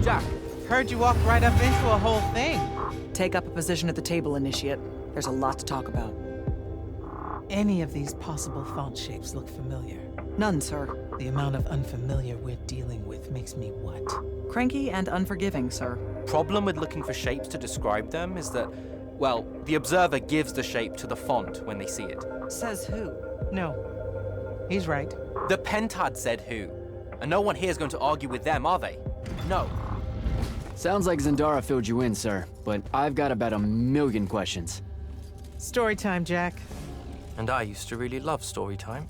Jack. Heard you walked right up into a whole thing. Take up a position at the table, Initiate. There's a lot to talk about. Any of these possible font shapes look familiar? None, sir. The amount of unfamiliar we're dealing with makes me what? Cranky and unforgiving, sir. Problem with looking for shapes to describe them is that, well, the observer gives the shape to the font when they see it. Says who? No. He's right. The pentad said who. And no one here is going to argue with them, are they? No. Sounds like Zendara filled you in, sir, but I've got about 1,000,000 questions. Story time, Jack. And I used to really love story time.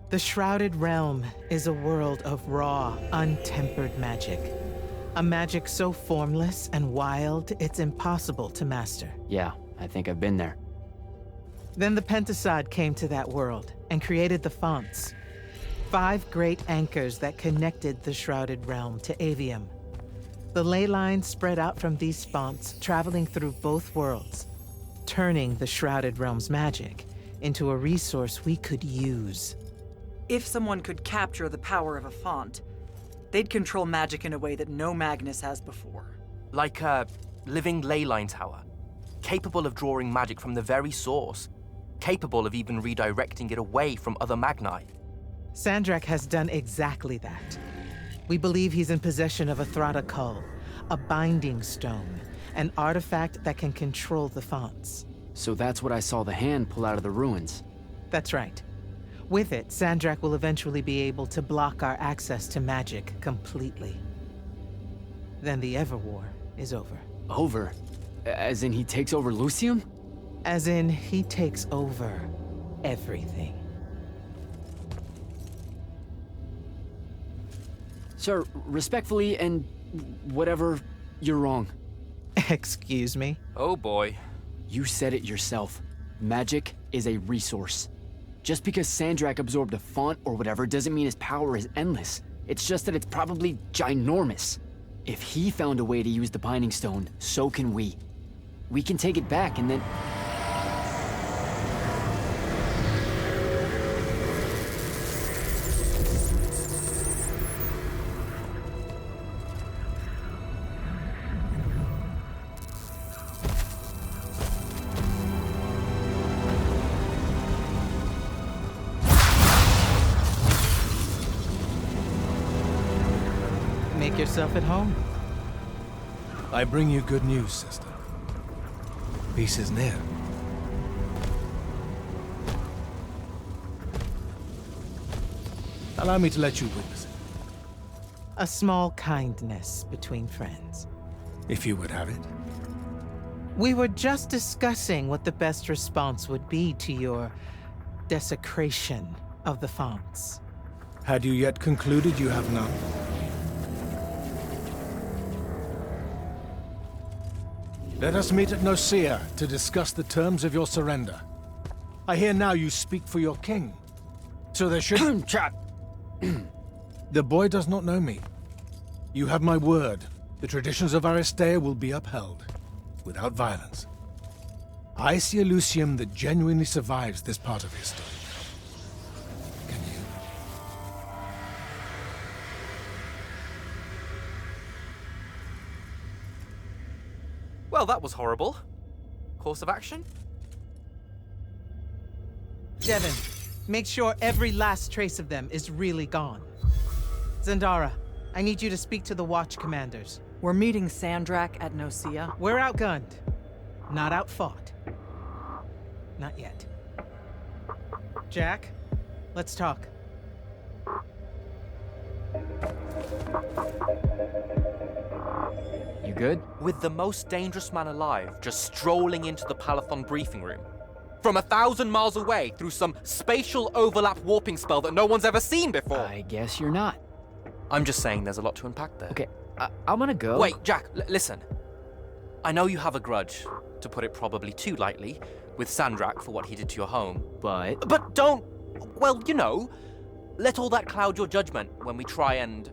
The Shrouded Realm is a world of raw, untempered magic. A magic so formless and wild, it's impossible to master. Yeah, I think I've been there. Then the Pentasod came to that world and created the fonts. 5 great anchors that connected the Shrouded Realm to Aveum. The ley lines spread out from these fonts, traveling through both worlds, turning the Shrouded Realm's magic into a resource we could use. If someone could capture the power of a font, they'd control magic in a way that no Magnus has before. Like a living ley line tower, capable of drawing magic from the very source, capable of even redirecting it away from other Magni. Sandrak has done exactly that. We believe he's in possession of a Thrata Cull, a binding stone, an artifact that can control the fonts. So that's what I saw the hand pull out of the ruins. That's right. With it, Sandrak will eventually be able to block our access to magic completely. Then the Everwar is over. Over? As in he takes over Lucium? As in, he takes over everything. Sir, respectfully and whatever, you're wrong. Excuse me? Oh boy. You said it yourself. Magic is a resource. Just because Sandrak absorbed a font or whatever doesn't mean his power is endless. It's just that it's probably ginormous. If he found a way to use the Binding Stone, so can we. We can take it back and then... Make yourself at home. I bring you good news, sister. Peace is near. Allow me to let you witness it, A small kindness between friends. if you would have it. We were just discussing what the best response would be to your desecration of the fonts. Had you yet concluded you have none? Let us meet at Nicaea to discuss the terms of your surrender. I hear now you speak for your king. So there should... Chap! The boy does not know me. You have my word. The traditions of Aristea will be upheld, without violence. I see a Lucium that genuinely survives this part of history. Can you? Well, that was horrible. Course of action? Devin, make sure every last trace of them is really gone. Zendara, I need you to speak to the Watch commanders. We're meeting Sandrak at Nicaea. We're outgunned, not outfought. Not yet. Jack, let's talk. You good? With the most dangerous man alive just strolling into the Palathon briefing room. From 1,000 miles away through some spatial overlap warping spell that no one's ever seen before. I guess you're not. I'm just saying there's a lot to unpack there. Okay, I'm gonna go. Wait, Jack, listen. I know you have a grudge, to put it probably too lightly, with Sandrak for what he did to your home. But don't, well, you know, let all that cloud your judgment when we try and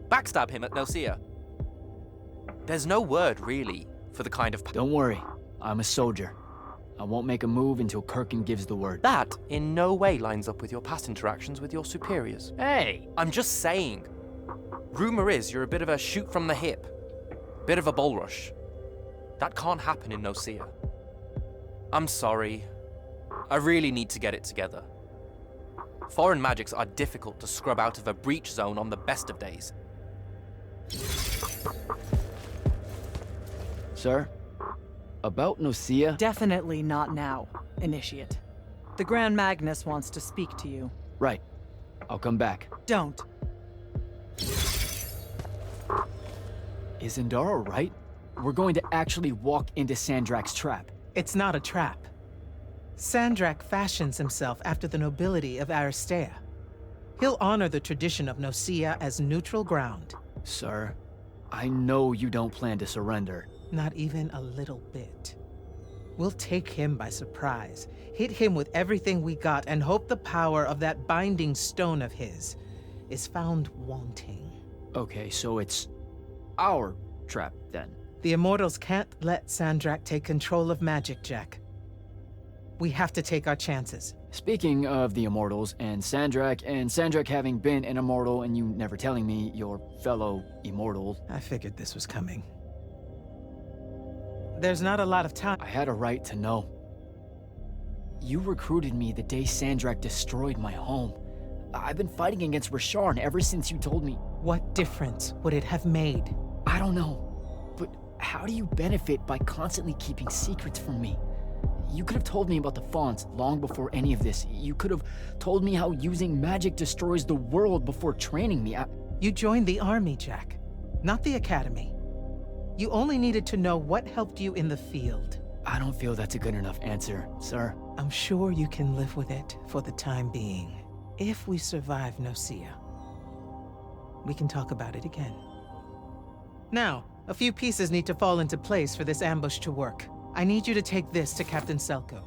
backstab him at Nicaea. There's no word, really, for the kind of... Don't worry, I'm a soldier. I won't make a move until Kirkin gives the word. That in no way lines up with your past interactions with your superiors. Hey! I'm just saying. Rumor is you're a bit of a shoot from the hip. Bit of a bull rush. That can't happen in Nicaea. I'm sorry. I really need to get it together. Foreign magics are difficult to scrub out of a breach zone on the best of days. Sir? About Nicaea? Definitely not now, Initiate. The Grand Magnus wants to speak to you. Right. I'll come back. Don't. Is Indara right? We're going to actually walk into Sandrak's trap. It's not a trap. Sandrak fashions himself after the nobility of Aristea. He'll honor the tradition of Nicaea as neutral ground. Sir, I know you don't plan to surrender. Not even a little bit. We'll take him by surprise, hit him with everything we got, and hope the power of that binding stone of his is found wanting. Okay, so it's our trap, then. The Immortals can't let Sandrak take control of magic, Jack. We have to take our chances. Speaking of the Immortals and Sandrak having been an Immortal and you never telling me your fellow Immortal. I figured this was coming. There's not a lot of time. I had a right to know. You recruited me the day Sandrak destroyed my home. I've been fighting against Rasharn ever since you told me. What difference would it have made? I don't know. But how do you benefit by constantly keeping secrets from me? You could have told me about the fonts long before any of this. You could have told me how using magic destroys the world before training me. You joined the army, Jack, not the academy. You only needed to know what helped you in the field. I don't feel that's a good enough answer, sir. I'm sure you can live with it for the time being. If we survive Nicaea, we can talk about it again. Now, a few pieces need to fall into place for this ambush to work. I need you to take this to Captain Selko.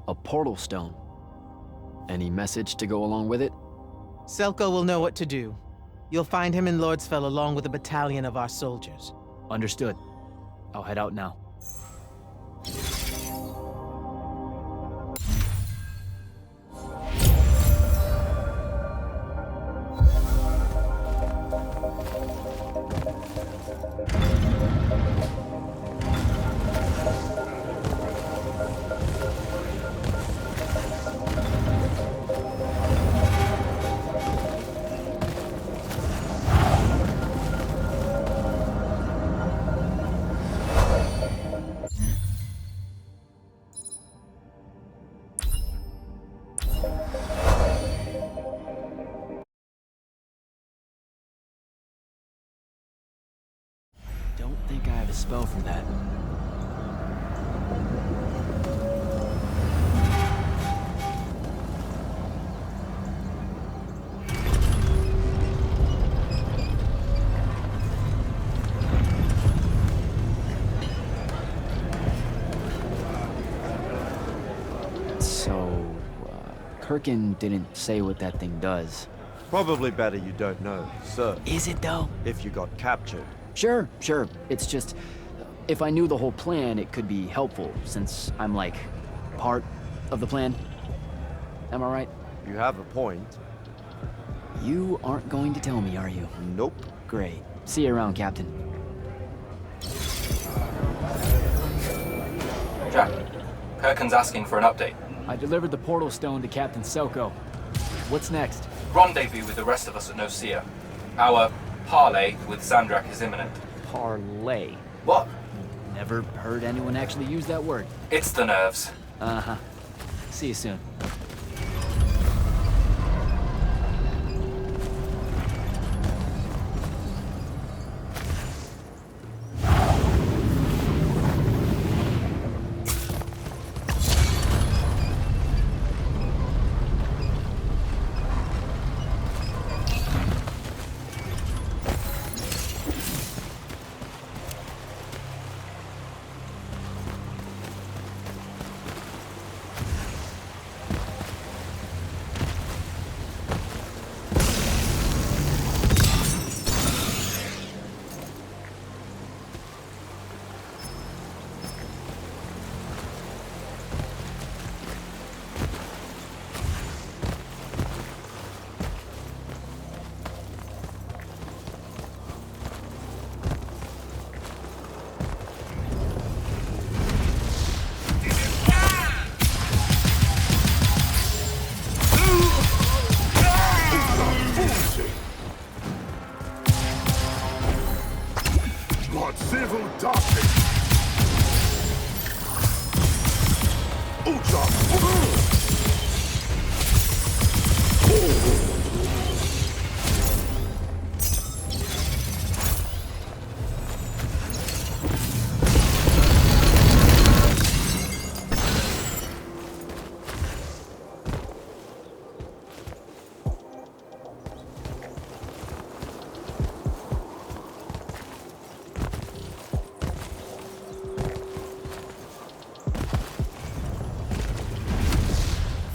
A portal stone. Any message to go along with it? Selko will know what to do. You'll find him in Lordsfell along with a battalion of our soldiers. Understood. I'll head out now. Don't think I have a spell for that. So, Kirkin didn't say what that thing does. Probably better you don't know, sir. Is it though? If you got captured. Sure. It's just, if I knew the whole plan, it could be helpful, since I'm like, part of the plan. Am I right? You have a point. You aren't going to tell me, are you? Nope. Great. See you around, Captain. Jack, Kirkin's asking for an update. I delivered the portal stone to Captain Selko. What's next? Rendezvous with the rest of us at Nicaea. Our parley with Sandrak is imminent. Parlay. What? Never heard anyone actually use that word. It's the nerves. Uh-huh. See you soon. but civil darkness. Ucha!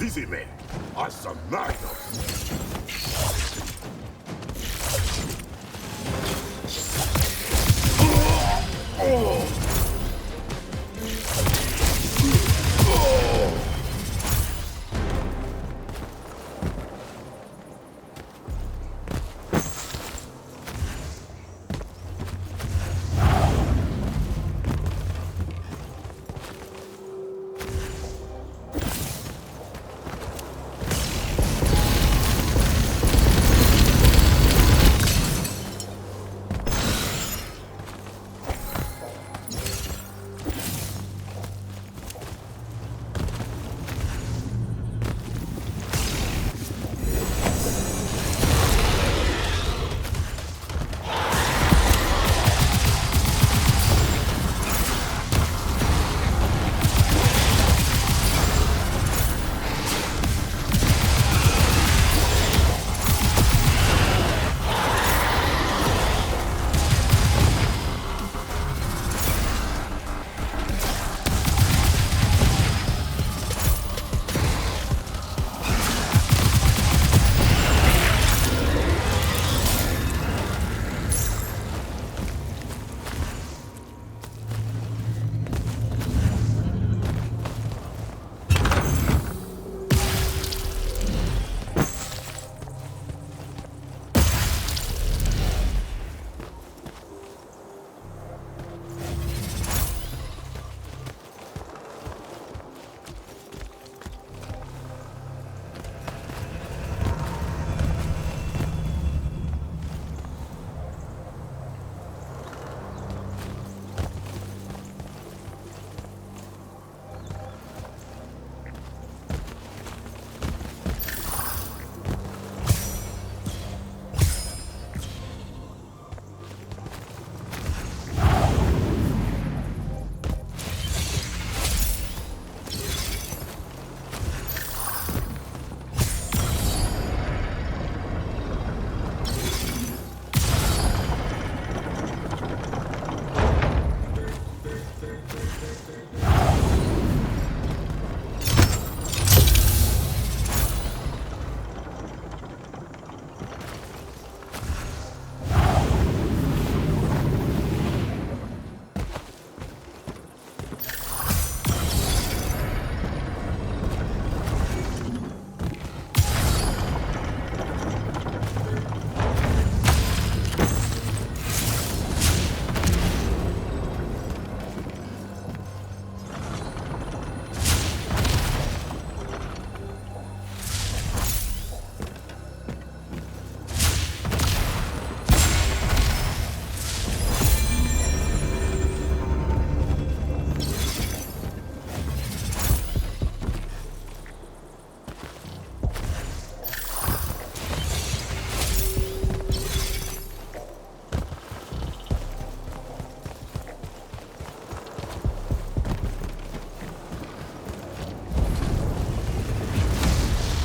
Dísime, hasta Magnus.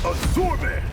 Absorbe!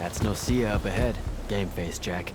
That's Nocia up ahead. Game face, Jack.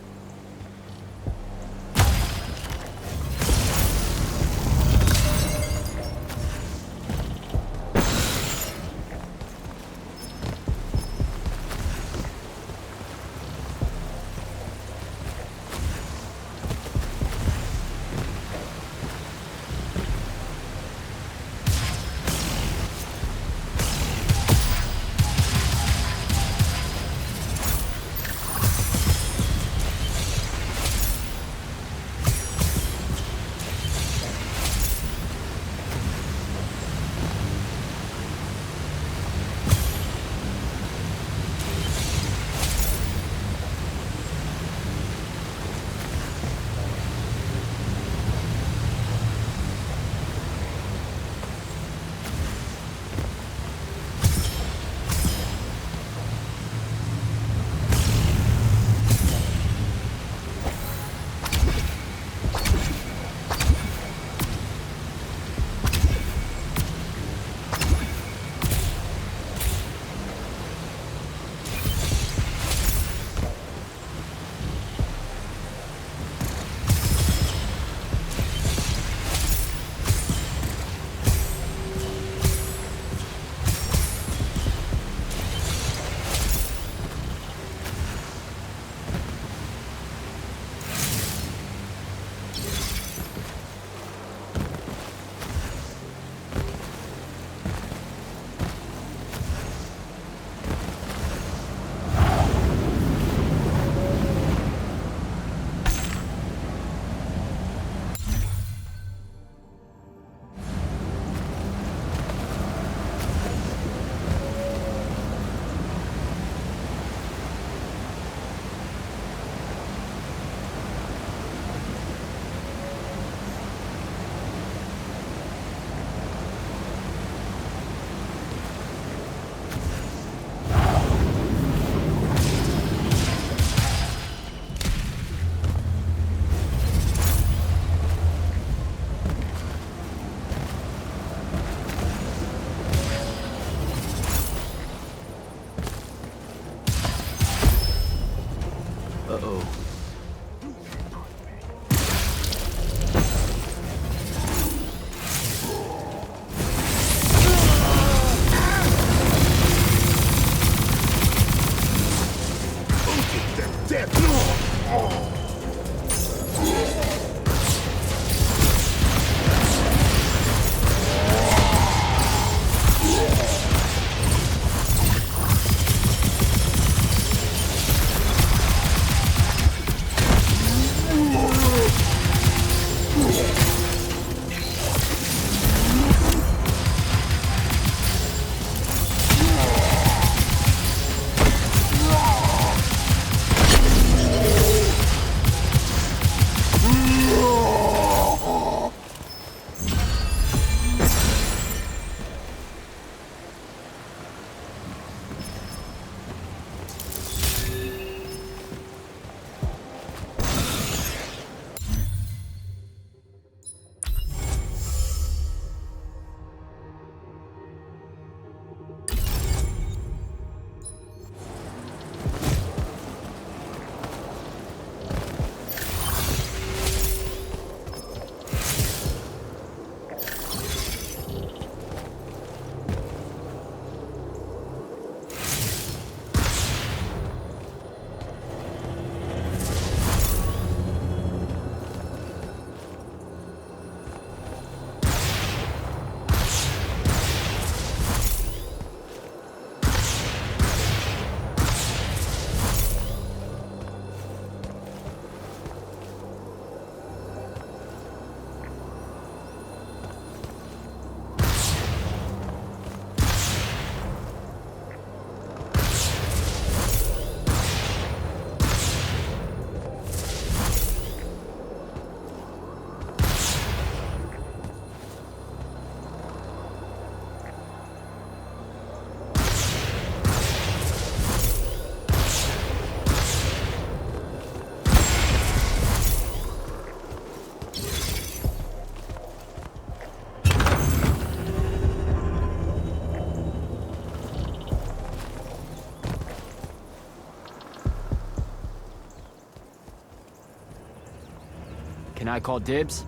I call dibs?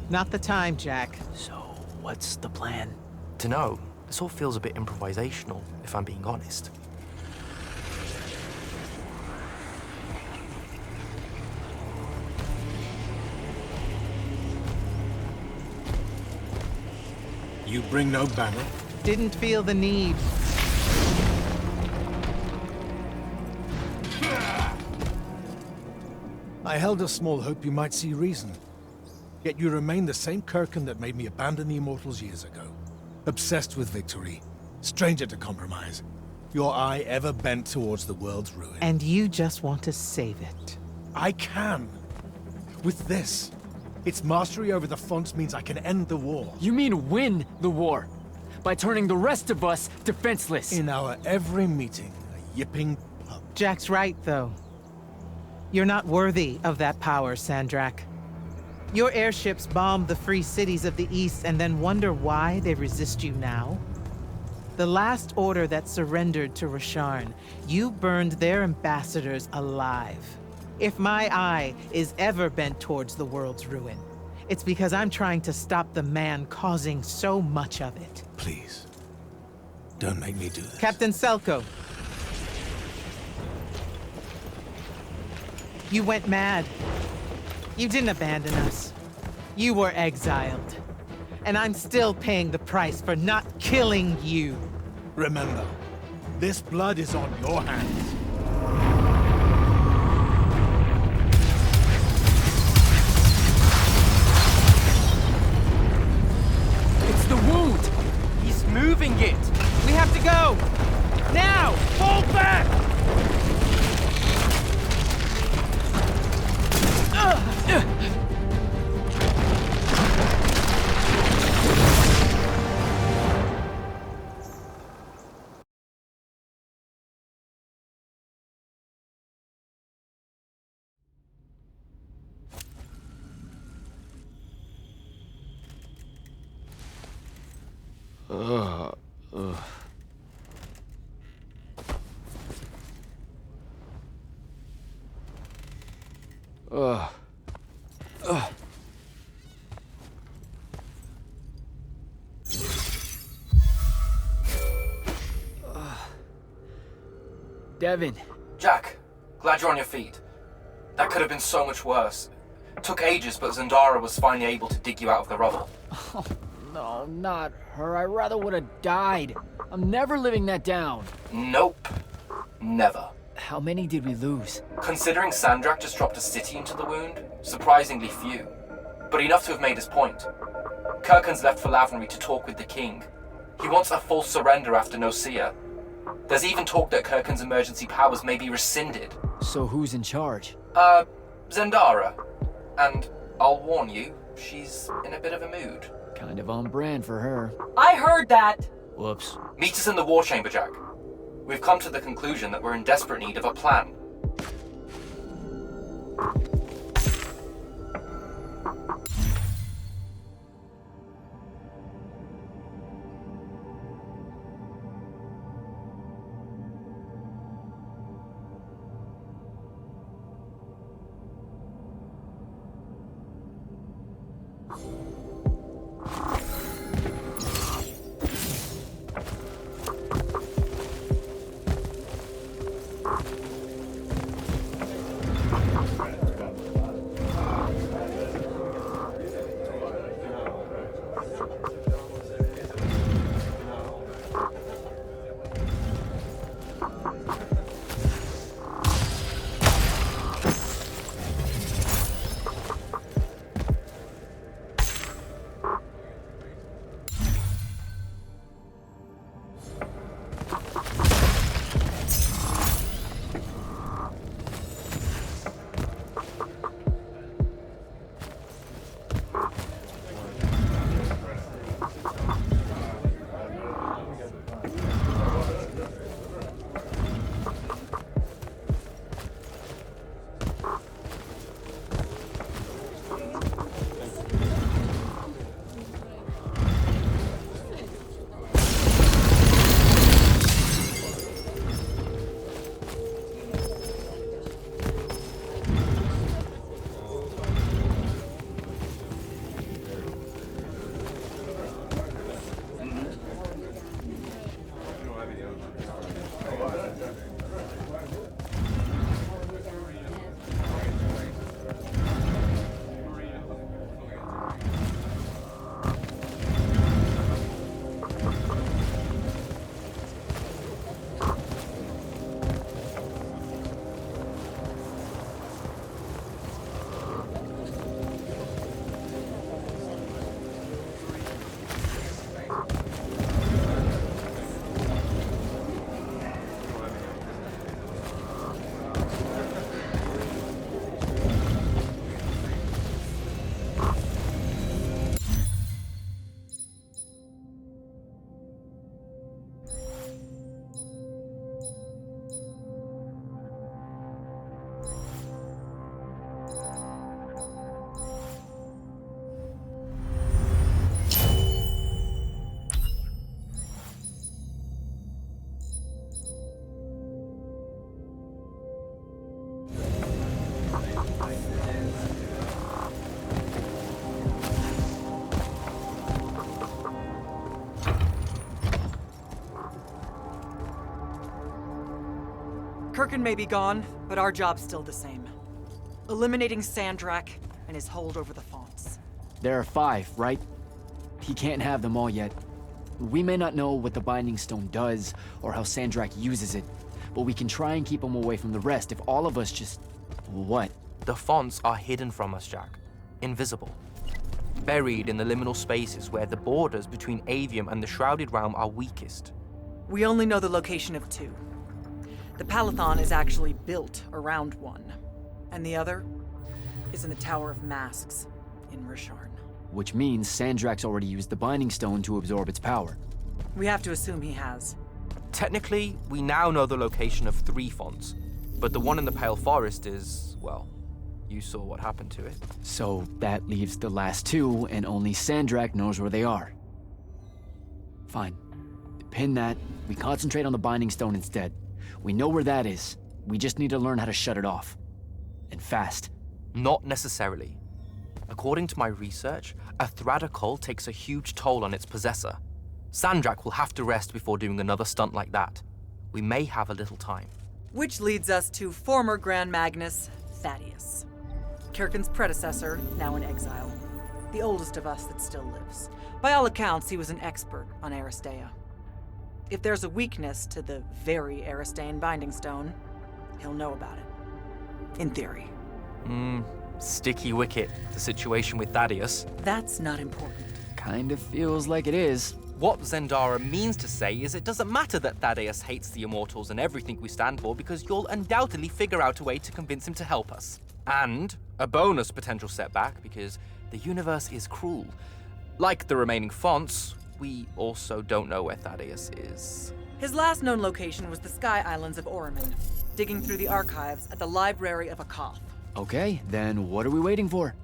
Not the time, Jack. So, what's the plan? Dunno. This all feels a bit improvisational, if I'm being honest. You bring no banner? Didn't feel the need. I held a small hope you might see reason. Yet you remain the same Kirkin that made me abandon the Immortals years ago. Obsessed with victory, stranger to compromise. Your eye ever bent towards the world's ruin. And you just want to save it. I can. With this. Its mastery over the fonts means I can end the war. You mean win the war? By turning the rest of us defenseless? In our every meeting, a yipping pub. Jack's right, though. You're not worthy of that power, Sandrak. Your airships bomb the free cities of the East and then wonder why they resist you now? The last order that surrendered to Rasharn, you burned their ambassadors alive. If my eye is ever bent towards the world's ruin, it's because I'm trying to stop the man causing so much of it. Please. Don't make me do this. Captain Selko. You went mad. You didn't abandon us. You were exiled. And I'm still paying the price for not killing you. Remember, this blood is on your hands. It's the wound! He's moving it! We have to go! Now! Fall back! Devin. Jack, glad you're on your feet. That could have been so much worse. It took ages, but Zendara was finally able to dig you out of the rubble. Oh, no, not her. I rather would have died. I'm never living that down. Nope. Never. How many did we lose? Considering Sandrak just dropped a city into the wound, surprisingly few. But enough to have made his point. Kirkin's left for Lavnery to talk with the king. He wants a full surrender after Nocia. There's even talk that Kirkin's emergency powers may be rescinded. So who's in charge? Zendara. And I'll warn you, she's in a bit of a mood. Kind of on brand for her. I heard that! Whoops. Meet us in the war chamber, Jack. We've come to the conclusion that we're in desperate need of a plan. Kirkin may be gone, but our job's still the same. Eliminating Sandrak and his hold over the fonts. There are 5, right? He can't have them all yet. We may not know what the Binding Stone does, or how Sandrak uses it, but we can try and keep him away from the rest if all of us just... What? The fonts are hidden from us, Jack. Invisible. Buried in the liminal spaces where the borders between Aveum and the Shrouded Realm are weakest. We only know the location of 2. The Palathon is actually built around one, and the other is in the Tower of Masks in Risharn. Which means Sandrak's already used the Binding Stone to absorb its power. We have to assume he has. Technically, we now know the location of 3 fonts, but the one in the Pale Forest is, well, you saw what happened to it. So that leaves the last 2, and only Sandrak knows where they are. Fine. Pin that. We concentrate on the Binding Stone instead. We know where that is. We just need to learn how to shut it off. And fast. Not necessarily. According to my research, a Thradder cull takes a huge toll on its possessor. Sandrak will have to rest before doing another stunt like that. We may have a little time. Which leads us to former Grand Magnus, Thaddeus. Kirkin's predecessor, now in exile. The oldest of us that still lives. By all accounts, he was an expert on Aristea. If there's a weakness to the very Aristean Binding Stone, he'll know about it. In theory. Sticky wicket, the situation with Thaddeus. That's not important. Kind of feels like it is. What Zendara means to say is it doesn't matter that Thaddeus hates the Immortals and everything we stand for, because you'll undoubtedly figure out a way to convince him to help us. And a bonus potential setback, because the universe is cruel. Like the remaining fonts, we also don't know where Thaddeus is. His last known location was the Sky Islands of Oromon, digging through the archives at the Library of Akoth. Okay, then what are we waiting for?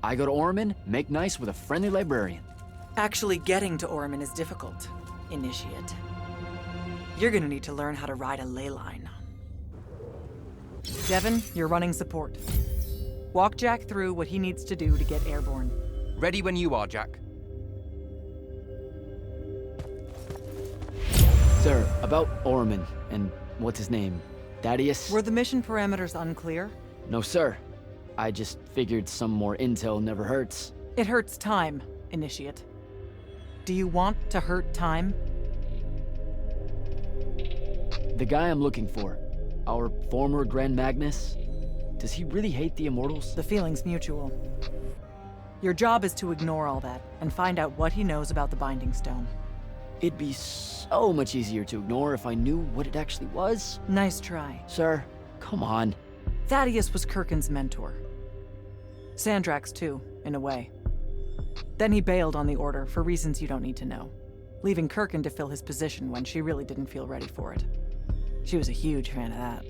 I go to Oromon, make nice with a friendly librarian. Actually getting to Oromon is difficult, Initiate. You're gonna need to learn how to ride a ley line. Devin, you're running support. Walk Jack through what he needs to do to get airborne. Ready when you are, Jack. Sir, about Oromon and what's his name? Thaddeus? Were the mission parameters unclear? No, sir. I just figured some more intel never hurts. It hurts time, Initiate. Do you want to hurt time? The guy I'm looking for, our former Grand Magnus, does he really hate the Immortals? The feeling's mutual. Your job is to ignore all that and find out what he knows about the Binding Stone. It'd be so much easier to ignore if I knew what it actually was. Nice try. Sir, come on. Thaddeus was Kirkin's mentor. Sandrak's too, in a way. Then he bailed on the Order for reasons you don't need to know, leaving Kirkin to fill his position when she really didn't feel ready for it. She was a huge fan of that.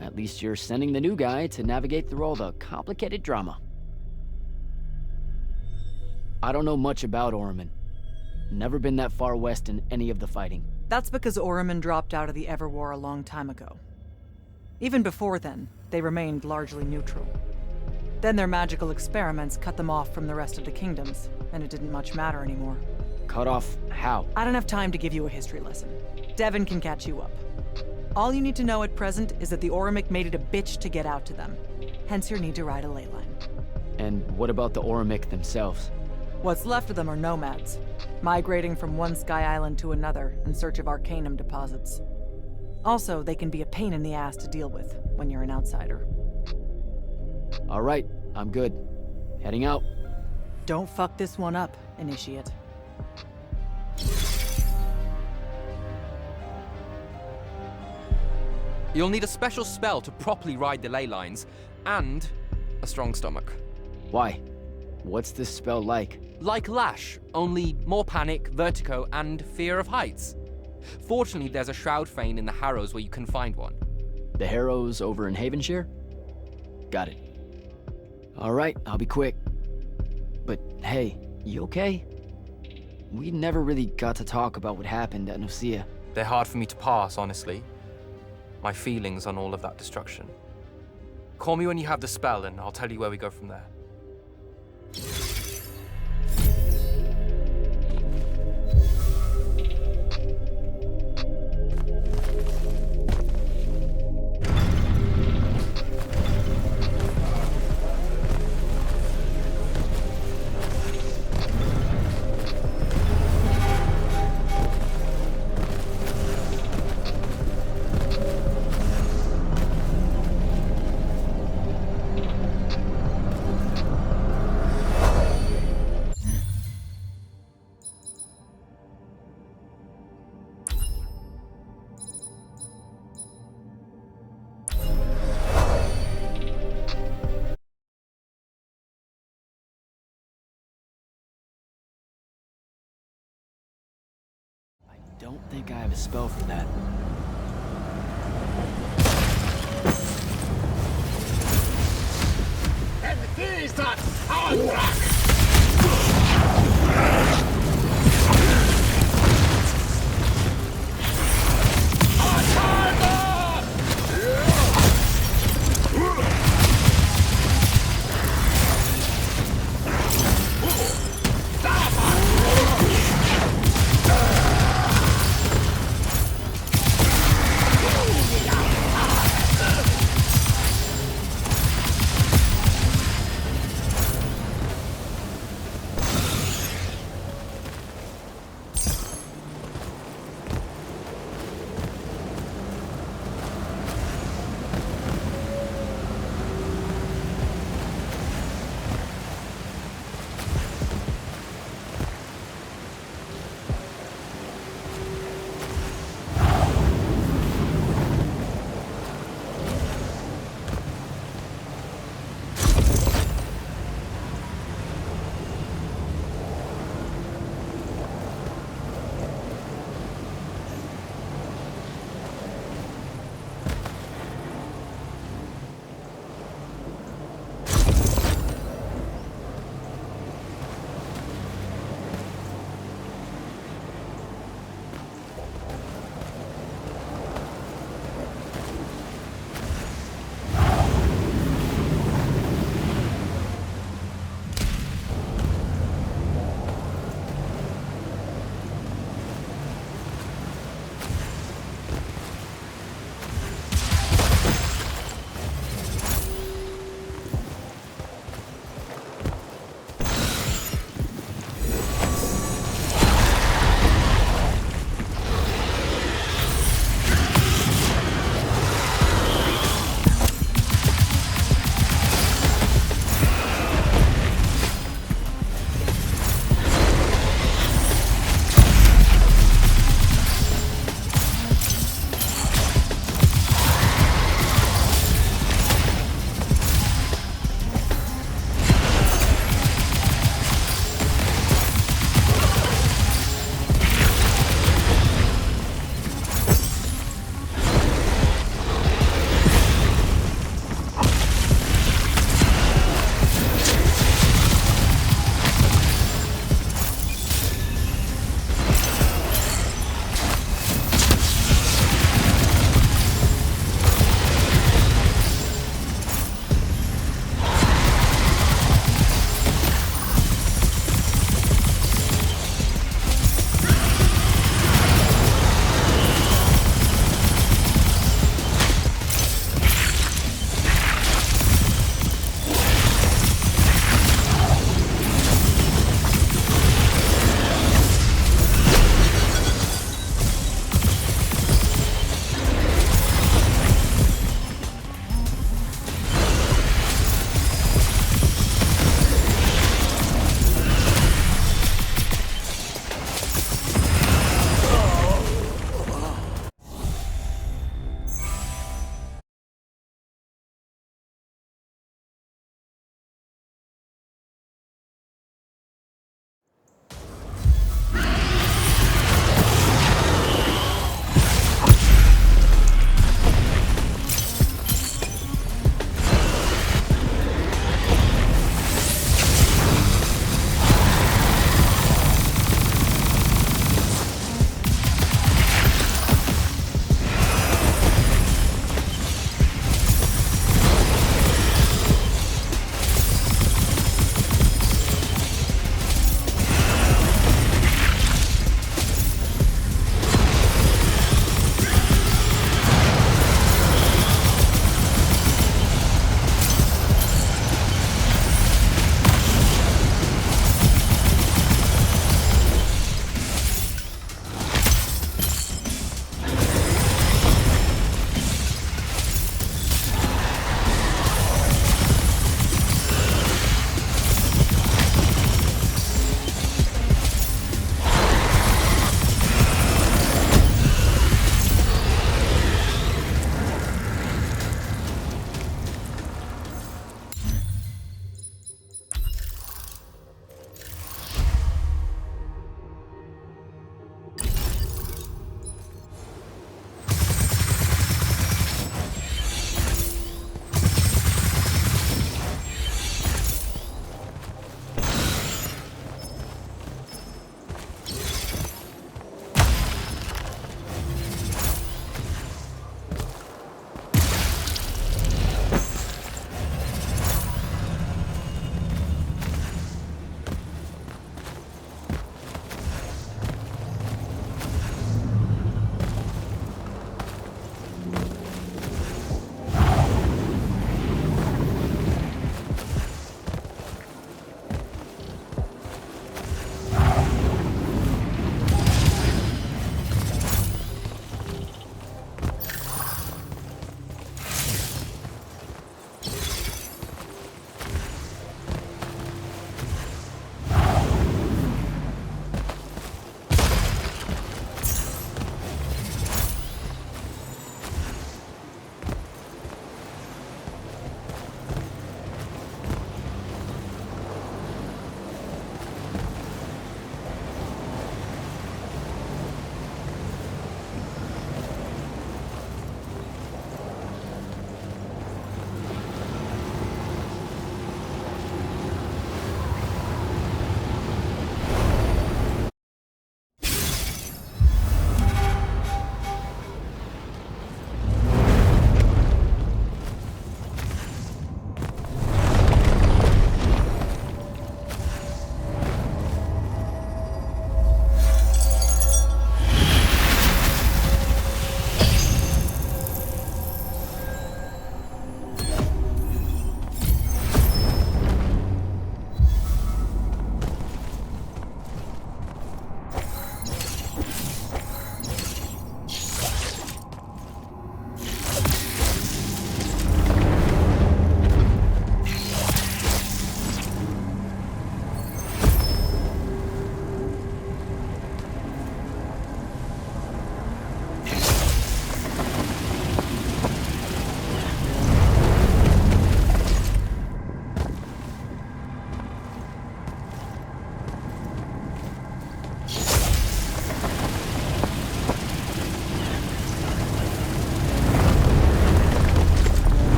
At least you're sending the new guy to navigate through all the complicated drama. I don't know much about Oromon. Never been that far west in any of the fighting. That's because Oromon dropped out of the Everwar a long time ago. Even before then, they remained largely neutral. Then their magical experiments cut them off from the rest of the kingdoms, and it didn't much matter anymore. Cut off how? I don't have time to give you a history lesson. Devin can catch you up. All you need to know at present is that the Oromik made it a bitch to get out to them. Hence your need to ride a ley line. And what about the Oromik themselves? What's left of them are nomads, migrating from one sky island to another in search of arcanum deposits. Also, they can be a pain in the ass to deal with when you're an outsider. All right, I'm good. Heading out. Don't fuck this one up, Initiate. You'll need a special spell to properly ride the ley lines, and a strong stomach. Why? What's this spell like? Like Lash, only more panic, vertigo, and fear of heights. Fortunately, there's a Shroud Fane in the Harrows where you can find one. The Harrows over in Havenshire? Got it. All right, I'll be quick. But hey, you okay? We never really got to talk about what happened at Nicaea. They're hard for me to pass, honestly. My feelings on all of that destruction. Call me when you have the spell, and I'll tell you where we go from there. Don't think I have a spell for that. And these are our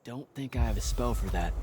don't think I have a spell for that.